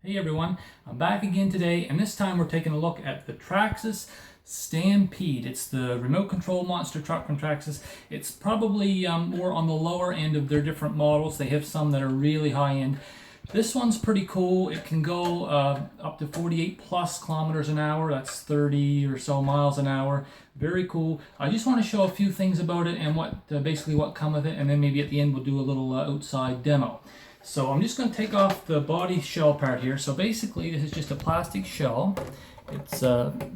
Hey everyone, I'm back again today, and this time we're taking a look at the Traxxas Stampede. It's the remote control monster truck from Traxxas. It's probably more on the lower end of their different models. They have some that are really high end. This one's pretty cool. It can go up to 48 plus kilometers an hour. That's 30 or so miles an hour. Very cool. I just want to show a few things about it and what basically what come with it, and then maybe at the end we'll do a little outside demo. So I'm just going to take off the body shell part here. So basically this is just a plastic shell. It's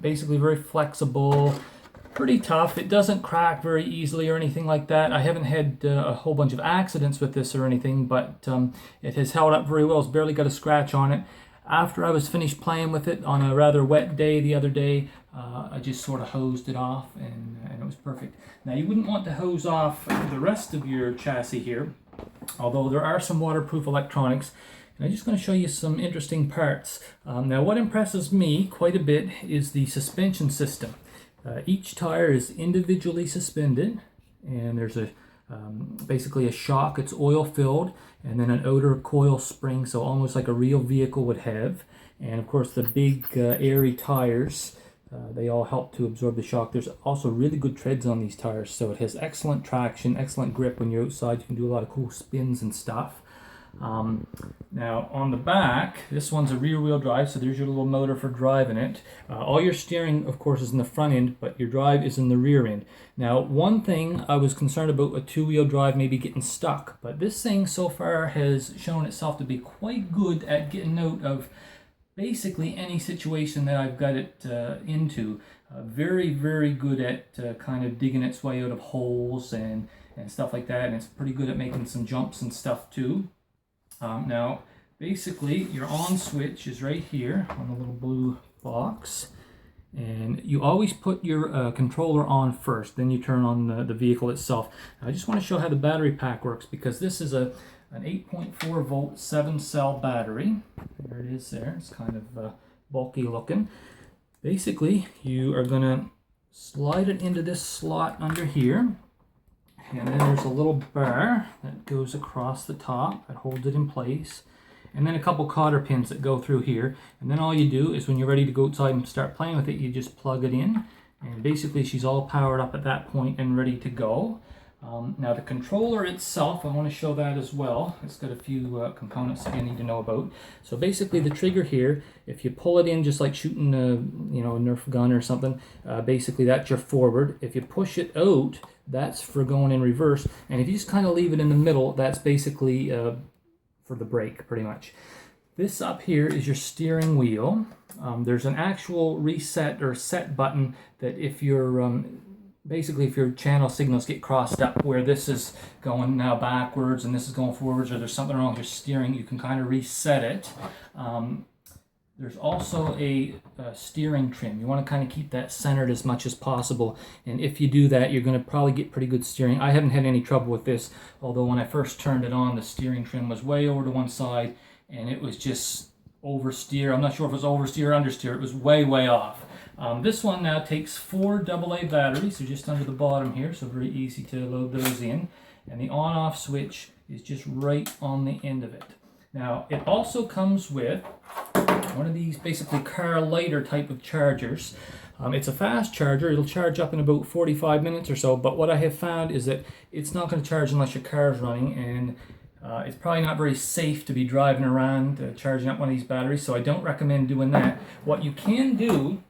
basically very flexible, pretty tough. It doesn't crack very easily or anything like that. I haven't had a whole bunch of accidents with this or anything, but it has held up very well. It's barely got a scratch on it. After I was finished playing with it on a rather wet day the other day, I just sort of hosed it off and it was perfect. Now you wouldn't want to hose off the rest of your chassis here, although there are some waterproof electronics. And I'm just going to show you some interesting parts. Now what impresses me quite a bit is the suspension system. Each tire is individually suspended, and there's a basically a shock. It's oil filled, and then an outer coil spring, so almost like a real vehicle would have. And of course the big airy tires, they all help to absorb the shock. There's also really good treads on these tires, so it has excellent traction, excellent grip when you're outside. You can do a lot of cool spins and stuff. Now on the back, this one's a rear wheel drive, so there's your little motor for driving it. All your steering of course is in the front end, but your drive is in the rear end. Now one thing I was concerned about, a two-wheel drive maybe getting stuck, but this thing so far has shown itself to be quite good at getting out of basically any situation that I've got it into. Very good at kind of digging its way out of holes and stuff like that, and it's pretty good at making some jumps and stuff too. Now basically your on switch is right here on the little blue box, and you always put your controller on first, then you turn on the vehicle itself. Now, I just want to show how the battery pack works, because this is an 8.4 volt 7-cell battery. There it is there. It's kind of bulky looking. Basically you are going to slide it into this slot under here, and then there's a little bar that goes across the top that holds it in place, and then a couple cotter pins that go through here. And then all you do is when you're ready to go outside and start playing with it, you just plug it in, and basically she's all powered up at that point and ready to go. Now the controller itself, I want to show that as well. It's got a few components that you need to know about. So basically the trigger here, if you pull it in just like shooting a Nerf gun or something, basically that's your forward. If you push it out, that's for going in reverse. And if you just kind of leave it in the middle, that's basically for the brake pretty much. This up here is your steering wheel. There's an actual reset or set button that if you're basically if your channel signals get crossed up, where this is going now backwards and this is going forwards, or there's something wrong with your steering, you can kind of reset it. There's also a steering trim. You want to kind of keep that centered as much as possible, and if you do that, you're going to probably get pretty good steering. I haven't had any trouble with this, although when I first turned it on, the steering trim was way over to one side and it was just oversteer. I'm not sure if it was oversteer or understeer. It was way off. This one now takes 4 AA batteries, so just under the bottom here, so very easy to load those in. And the on-off switch is just right on the end of it. Now, it also comes with one of these basically car lighter type of chargers. It's a fast charger. It'll charge up in about 45 minutes or so, but what I have found is that it's not going to charge unless your car is running, and it's probably not very safe to be driving around charging up one of these batteries, so I don't recommend doing that. What you can do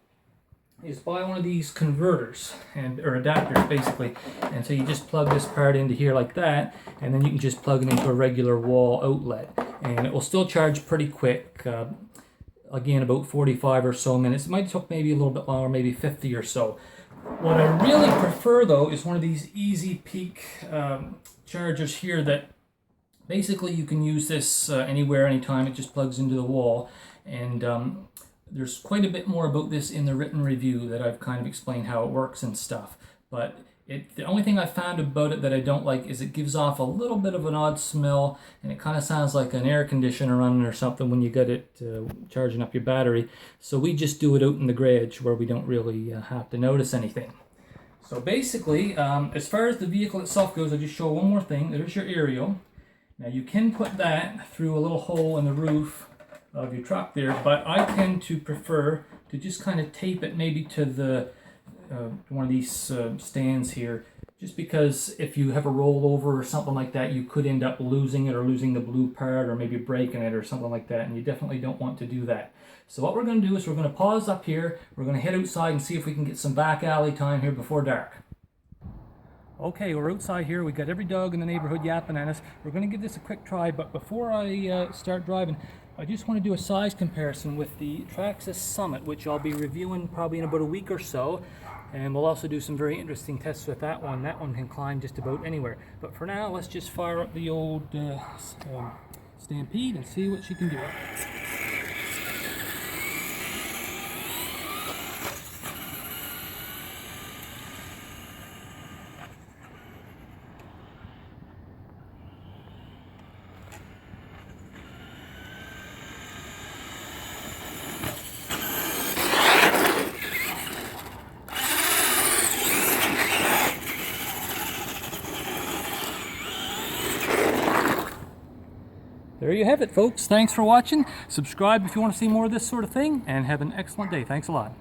is buy one of these converters or adapters basically, and so you just plug this part into here like that, and then you can just plug it into a regular wall outlet, and it will still charge pretty quick. Again, about 45 or so minutes. It might take maybe a little bit longer, maybe 50 or so. What I really prefer though is one of these easy peak chargers here that basically you can use this anywhere, anytime. It just plugs into the wall, and there's quite a bit more about this in the written review that I've kind of explained how it works and stuff. But the only thing I found about it that I don't like is it gives off a little bit of an odd smell, and it kind of sounds like an air conditioner running or something when you get it charging up your battery. So we just do it out in the garage where we don't really have to notice anything. So basically, as far as the vehicle itself goes, I'll just show one more thing. There's your aerial. Now you can put that through a little hole in the roof of your truck there, but I tend to prefer to just kind of tape it maybe to the one of these stands here, just because if you have a rollover or something like that, you could end up losing it or losing the blue part or maybe breaking it or something like that, and you definitely don't want to do that. So what we're going to do is we're going to pause up here, we're going to head outside and see if we can get some back alley time here before dark. Okay, we're outside here. We got every dog in the neighborhood yapping at us. We're going to give this a quick try, but before I start driving, I just want to do a size comparison with the Traxxas Summit, which I'll be reviewing probably in about a week or so. And we'll also do some very interesting tests with that one. That one can climb just about anywhere. But for now, let's just fire up the old Stampede and see what she can do. There you have it, folks. Thanks for watching. Subscribe if you want to see more of this sort of thing, and have an excellent day. Thanks a lot.